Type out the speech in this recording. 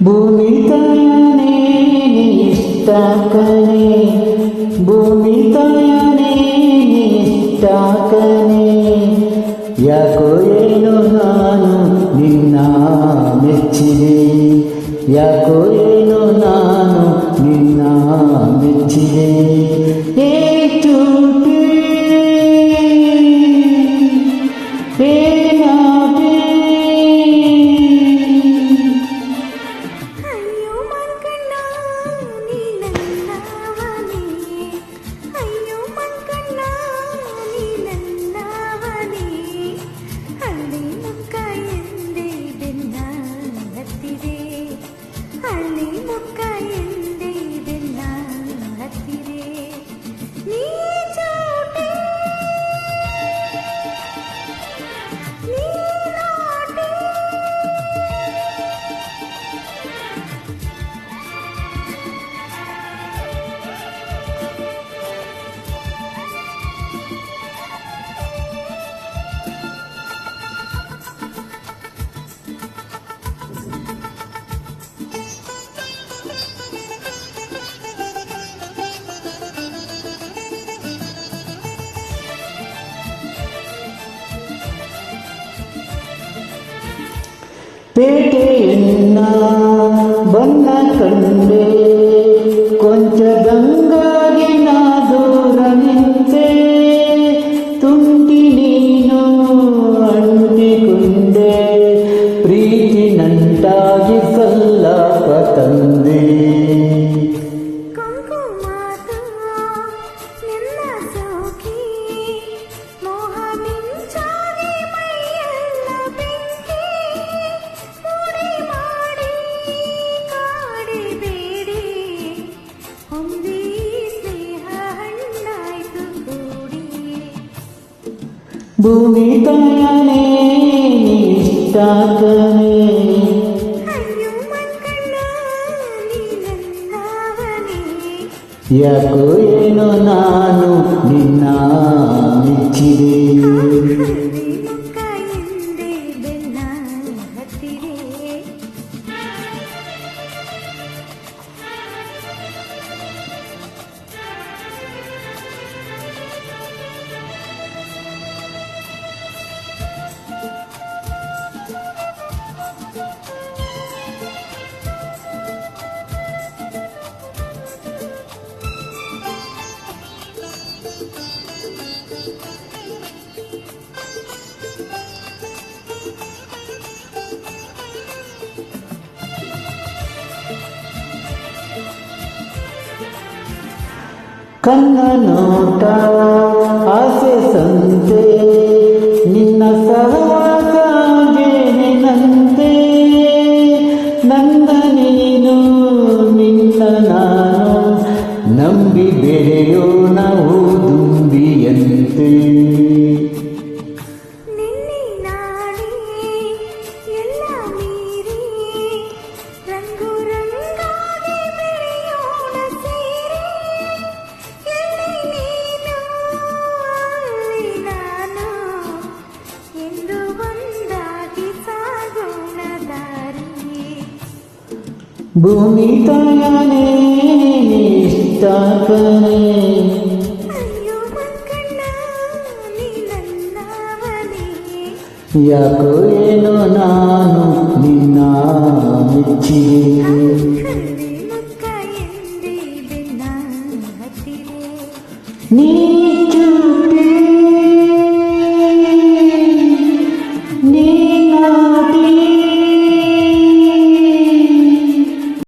ಭೂಮಿ ತಾಯನೇ ಇಷ್ಟ ಕಣೆ, ಭೂಮಿ ತಾಯನೇ ಇಷ್ಟ ಕಣೆ. ಯಾಕೋ ಏನೋ ನಾನು ನಿನ್ನ ಮೆಚ್ಚಿದೆ, ಯಾಕೋ ಏನೋ ನಾನು ನಿನ್ನ ಮೆಚ್ಚಿದೆ. ಪೇಟೆಯನ್ನ ಬಣ್ಣ ಕಂಡೆ, ಕೊಂಚ ಗಂಗಾಗಿ ನಾ ದೂರ ನಿಂತೆ. ತುಂಟಿ ನೀನು ಅಂಟಿಕೊಂಡೆ, ಪ್ರೀತಿ ನಂಟಾಗಿ ಸಲ್ಲಾಪ ತಂದೆ. ಭೂಮಿ ತಾಯನೇ ಇಷ್ಟ ಕಣೆ, ಯಾಕೋ ಏನೋ ನಾನು ನಿನ್ನ ಮೆಚ್ಚಿದೆ. ಕಣ್ಣ ನೋಟ ಆಸೆ ಸಂತೆ, ನಿನ್ನ ಸಹವಾಸ ಜೇನಿನಂತೆ. ನನ್ನ ನೀನು ನಿನ್ನ ನಾನು, ನಂಬಿ ಬೆಳೆಯೋಣ ದುಂಬಿಯಂತೆ. ಭೂಮಿ ತಾಯನೇ ಇಷ್ಟ ಕಣೆ, ಯಾಕೋ ಏನೋ ನಾನು ನಿನ್ನ ಮೆಚ್ಚಿದೆ. ನೀ